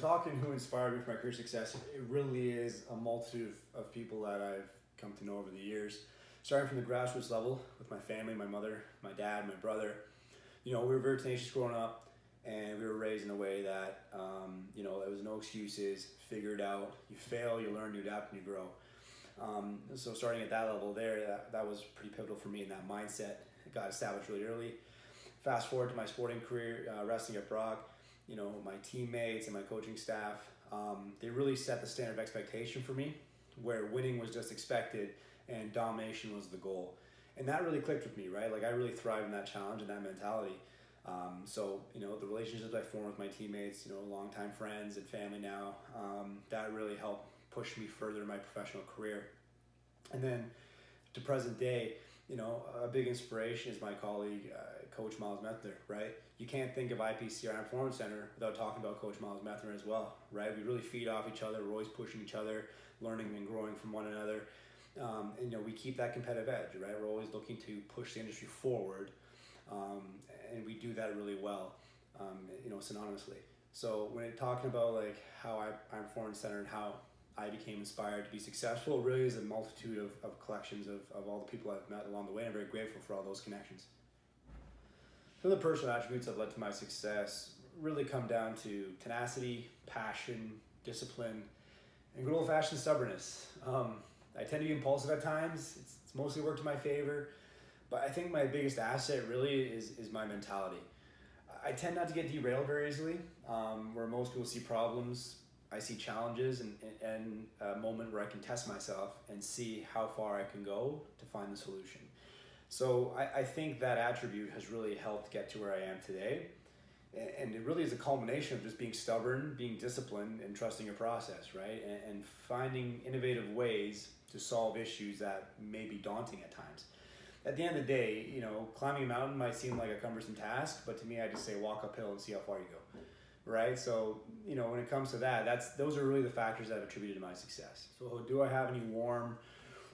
talking who inspired me for my career success, it really is a multitude of people that I've come to know over the years. Starting from the grassroots level with my family, my mother, my dad, my brother. We were very tenacious growing up, and we were raised in a way that, there was no excuses, figure it out. You fail, you learn, you adapt, and you grow. So starting at that level there, that was pretty pivotal for me in that mindset. It got established really early. Fast forward to my sporting career, wrestling at Brock, my teammates and my coaching staff, they really set the standard of expectation for me, where winning was just expected and domination was the goal. And that really clicked with me, right? Like I really thrived in that challenge and that mentality. The relationships I formed with my teammates, longtime friends and family now, that really helped push me further in my professional career. And then to present day, a big inspiration is my colleague, Coach Miles Methner, right? You can't think of IPC or Performance Center without talking about Coach Miles Methner as well, right? We really feed off each other. We're always pushing each other, learning and growing from one another. We keep that competitive edge, right? We're always looking to push the industry forward, and we do that really well, synonymously. So when you're talking about like how I'm Performance Center and how I became inspired to be successful, it really is a multitude of collections of all the people I've met along the way. I'm very grateful for all those connections. Some of the personal attributes that led to my success really come down to tenacity, passion, discipline, and good old-fashioned stubbornness. I tend to be impulsive at times. It's mostly worked in my favor, but I think my biggest asset really is my mentality. I tend not to get derailed very easily. Where most people see problems, I see challenges and a moment where I can test myself and see how far I can go to find the solution. So I think that attribute has really helped get to where I am today. And it really is a culmination of just being stubborn, being disciplined, and trusting your process, right? And finding innovative ways to solve issues that may be daunting at times. At the end of the day, climbing a mountain might seem like a cumbersome task, but to me, I just say walk uphill and see how far you go, right? So, when it comes to that, those are really the factors that have attributed to my success. So do I have any warm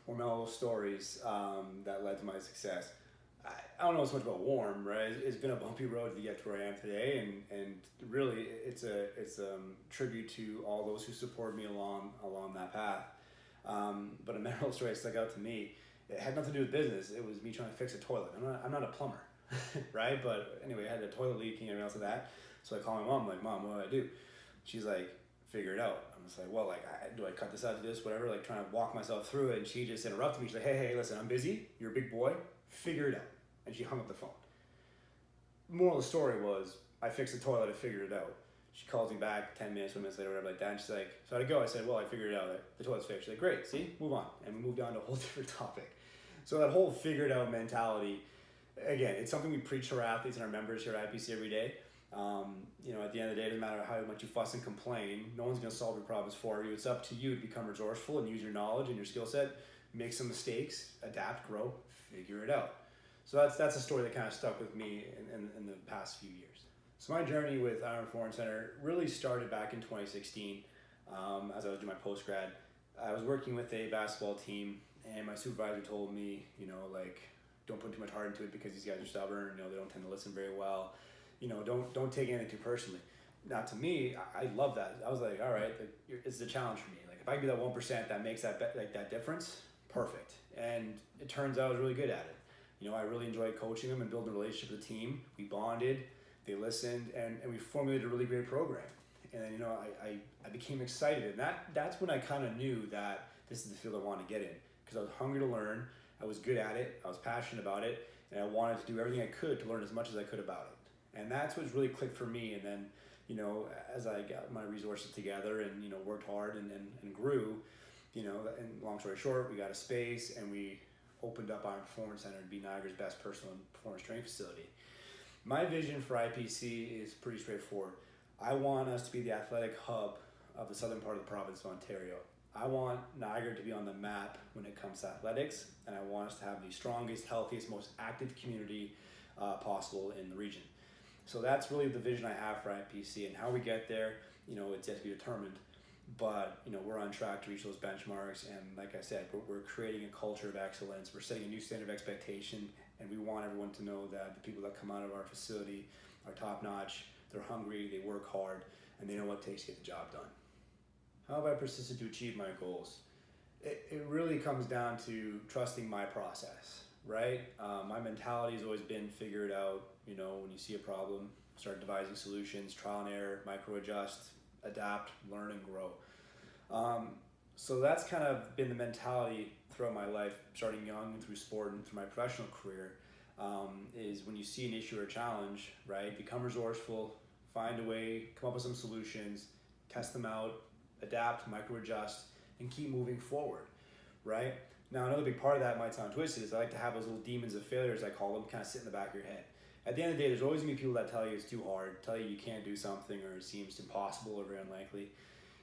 or mellow stories that led to my success? I don't know so much about warm, right? It's been a bumpy road to get to where I am today, and really it's a tribute to all those who support me along that path. But a memorable story that stuck out to me. It had nothing to do with business. It was me trying to fix a toilet. I'm not a plumber, right? But anyway, I had a toilet leaking and everything else of that. So I call my mom, like, Mom, what do I do? She's like, figure it out. I'm just like, well, do I cut this out of this, whatever, like trying to walk myself through it. And she just interrupted me. She's like, hey, listen, I'm busy. You're a big boy. Figure it out. And she hung up the phone. Moral of the story was, I fixed the toilet, I figured it out. She calls me back 10 minutes, 20 minutes later, whatever like that, and she's like, so how'd it go? I said, well, I figured it out, the toilet's fixed. She's like, great, see, move on. And we moved on to a whole different topic. So that whole figured out mentality, again, it's something we preach to our athletes and our members here at IPC every day. At the end of the day, it doesn't matter how much you fuss and complain, no one's gonna solve your problems for you. It's up to you to become resourceful and use your knowledge and your skill set, make some mistakes, adapt, grow, figure it out. So that's a story that kind of stuck with me in the past few years. So my journey with Iron Performance Center really started back in 2016 as I was doing my post-grad. I was working with a basketball team, and my supervisor told me, don't put too much heart into it because these guys are stubborn, they don't tend to listen very well. Don't take anything too personally. Now to me, I love that. I was like, all right, it's a challenge for me. Like if I can be that 1% that makes that difference, perfect. And it turns out I was really good at it. I really enjoyed coaching them and building a relationship with the team. We bonded, they listened, and we formulated a really great program. And then, I became excited. And that's when I kind of knew that this is the field I wanted to get in. Because I was hungry to learn, I was good at it, I was passionate about it, and I wanted to do everything I could to learn as much as I could about it. And that's what's really clicked for me. And then, as I got my resources together and, worked hard and grew, and long story short, we got a space and we opened up our Performance Center to be Niagara's best personal and performance training facility. My vision for IPC is pretty straightforward. I want us to be the athletic hub of the southern part of the province of Ontario. I want Niagara to be on the map when it comes to athletics, and I want us to have the strongest, healthiest, most active community possible in the region. So that's really the vision I have for IPC, and how we get there, it's yet to be determined. But we're on track to reach those benchmarks, and like I said, we're creating a culture of excellence. We're setting a new standard of expectation, and we want everyone to know that the people that come out of our facility are top notch. They're hungry, they work hard, and they know what it takes to get the job done. How have I persisted to achieve my goals? It really comes down to trusting my process, right? My mentality has always been figure it out. You know, when you see a problem, start devising solutions, trial and error, micro adjust, adapt, learn, and grow. So that's kind of been the mentality throughout my life, starting young and through sport and through my professional career, is when you see an issue or a challenge, right, become resourceful, find a way, come up with some solutions, test them out, adapt, micro adjust, and keep moving forward, right? Now, another big part of that might sound twisted is I like to have those little demons of failure, as I call them, kind of sit in the back of your head. At the end of the day, there's always gonna be people that tell you it's too hard, tell you can't do something, or it seems impossible or very unlikely.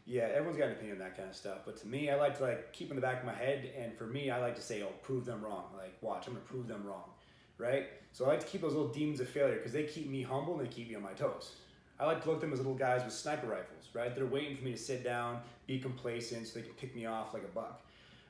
Yeah, everyone's got an opinion on that kind of stuff, but to me, I like to keep in the back of my head, and for me, I like to say, oh, prove them wrong. Watch, I'm gonna prove them wrong, right? So I like to keep those little demons of failure because they keep me humble and they keep me on my toes. I like to look at them as little guys with sniper rifles, right? They're waiting for me to sit down, be complacent, so they can pick me off like a buck,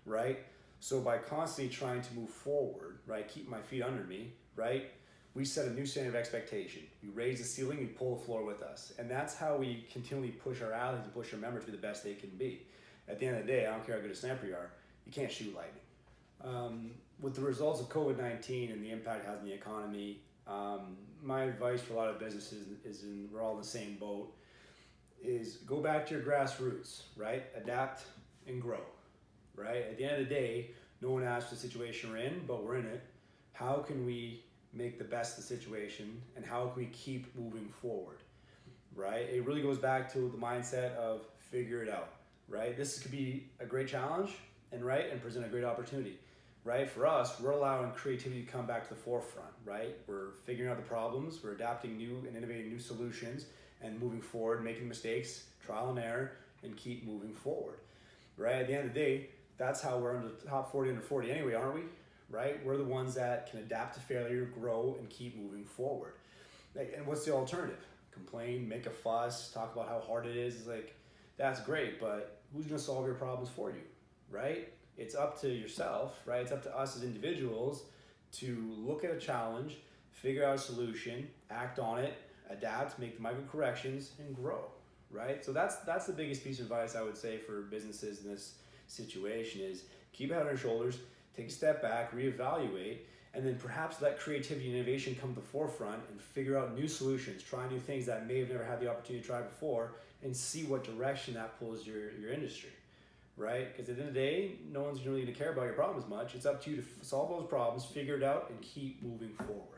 right? So by constantly trying to move forward, right, keep my feet under me, right, we set a new standard of expectation. We raise the ceiling, we pull the floor with us. And that's how we continually push our athletes and push our members to be the best they can be. At the end of the day, I don't care how good a sniper you are, you can't shoot lightning. With the results of COVID-19 and the impact it has on the economy, my advice for a lot of businesses is, we're all in the same boat, is go back to your grassroots, right? Adapt and grow, right? At the end of the day, no one asked the situation we're in, but we're in it. How can we make the best of the situation, and how can we keep moving forward, right? It really goes back to the mindset of figure it out, right? This could be a great challenge and present a great opportunity. Right? For us, we're allowing creativity to come back to the forefront, right? We're figuring out the problems, we're adapting new and innovating new solutions and moving forward, making mistakes, trial and error, and keep moving forward, right? At the end of the day, that's how we're in the top 40 under 40 anyway, aren't we? Right? We're the ones that can adapt to failure, grow, and keep moving forward. And what's the alternative? Complain, make a fuss, talk about how hard it is. It's that's great, but who's gonna solve your problems for you, right? It's up to yourself, right? It's up to us as individuals to look at a challenge, figure out a solution, act on it, adapt, make the micro corrections, and grow, right? So that's the biggest piece of advice I would say for businesses in this situation is keep your head on your shoulders, take a step back, reevaluate, and then perhaps let creativity and innovation come to the forefront and figure out new solutions, try new things that may have never had the opportunity to try before, and see what direction that pulls your industry. Right? Because at the end of the day, no one's really going to care about your problems much. It's up to you to solve those problems, figure it out, and keep moving forward.